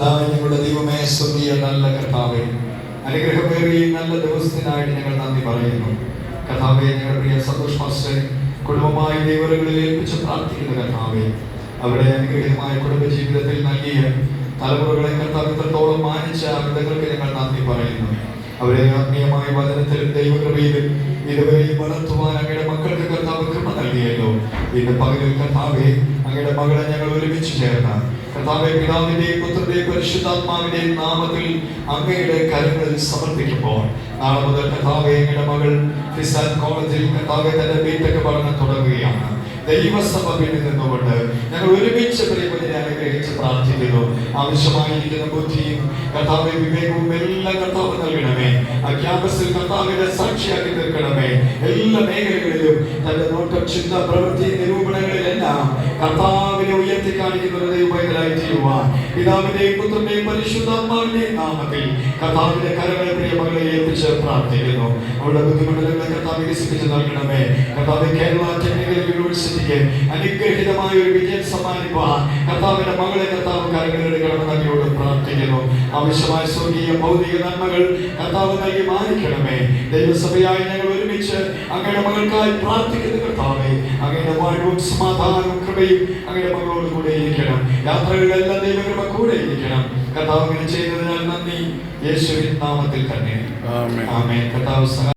ഞങ്ങളുടെ ദൈവമേ, സ്വർഗീയ നല്ല കർത്താവേ, അനുഗ്രഹമേറിയ നല്ല ദിവസത്തിനായിട്ട് ഞങ്ങൾ നന്ദി പറയുന്നു. കർത്താവേ, ഞങ്ങളുടെ പ്രിയ സന്തോഷ് മാസ്റ്റർ കുടുംബമായി ദൈവങ്ങളിൽ ഏൽപ്പിച്ച് പ്രാർത്ഥിക്കുന്ന കർത്താവേ, അവരുടെ അനുഗ്രഹീതമായ കുടുംബജീവിതത്തിൽ നൽകിയ തലമുറകളെ കർത്താവ് ഇത്രത്തോളം മാനിച്ച അവിടങ്ങൾക്ക് ഞങ്ങൾ നന്ദി പറയുന്നു. അവരെ ആത്മീയമായ വചനത്തിലും ദൈവകൃപയിലും ഇതുവരെയും വളർത്തുവാൻ അങ്ങയുടെ മക്കൾക്ക് കർത്താവ് കൃപ നൽകിയല്ലോ. ഇന്ന് പകലിൽ കർത്താവേ, അങ്ങയുടെ മകളെ ഞങ്ങൾ ഒരുമിച്ച് ചേർന്ന കർത്താവേ, പിതാവിന്റെയും പുത്രന്റെയും പരിശുദ്ധാത്മാവിന്റെയും നാമത്തിൽ അങ്ങയുടെ കരങ്ങളിൽ സമർപ്പിക്കുമ്പോൾ നാളെ മുതൽ കർത്താവേ, അങ്ങയുടെ മകൾ ഫിസാൻ കോളേജിൽ കർത്താവെ തന്റെ ബിടെക് പഠനം തുടങ്ങുകയാണ്. ദൈവസഭയിൽ നിന്നുകൊണ്ട് ഞങ്ങൾ ഒരുമിച്ച് പ്രിയപ്പെട്ടതിനെ അനുഗ്രഹിച്ച് പ്രാർത്ഥിക്കുന്നു. ആവശ്യമായിരിക്കുന്ന ബുദ്ധിയും കർത്താവെ വിവേകവും എല്ലാം കർത്താവ് നൽകണമേ. ആ ക്യാമ്പസിൽ കർത്താവിന്റെ സാക്ഷിയാക്കി തീർക്കണമേ. എല്ലാ മേഖലകളിലും തന്റെ നോട്ടം, ചിന്ത, പ്രവൃത്തി, നിരൂപണങ്ങളിലെല്ലാം കർത്താവിനെ ഉയർത്തി കാണിക്കുന്ന ഒരു ദൈവമായി തീരുവാൻ പിതാവിന്റെയും പുത്രന്റെയും പരിശുദ്ധാത്മാവിന്റെയും നാമത്തിൽ കർത്താവിന്റെ കരങ്ങളെ പ്രിയമകളെ ഏൽപ്പിച്ച് പ്രാർത്ഥിക്കുന്നു. അവരുടെ ബുദ്ധിമുട്ടുകളെ കർത്താവ് വികസിപ്പിച്ച് നൽകണമേ. കർത്താവ് കേരള ടെക്നിക്കൽ യൂണിവേഴ്സിറ്റിക്ക് അനുഗ്രഹീതമായ ഒരു വിജയം സമ്മാനിപ്പാൻ കർത്താവിന്റെ മകളെ കർത്താവ് കരങ്ങളിലെടുക്കണമെന്ന് അങ്ങയോട് പ്രാർത്ഥിക്കുന്നു. ആവശ്യമായ സ്വർഗീയ ഭൗതിക നന്മകൾ കർത്താവ് നൽകി മാനിക്കണമേ. ദൈവസഭയായി ഞങ്ങൾ ഒരുമിച്ച് അങ്ങയുടെ മകൾക്കായി പ്രാർത്ഥിക്കുന്ന കർത്താവേ, അങ്ങയുടെ വാഴ്വും സമാധാനവും കൃപയും അങ്ങയുടെ മകളോട് കൂടെ ഇരിക്കണം. യാത്രകളിലെല്ലാം ദൈവകൃപ കൂടെ ഇരിക്കണം. കർത്താവ് ഇങ്ങനെ ചെയ്യുന്നതിനാൽ നന്ദി. യേശുവിൻ നാമത്തിൽ തന്നെ ആമേൻ. കർത്താവ്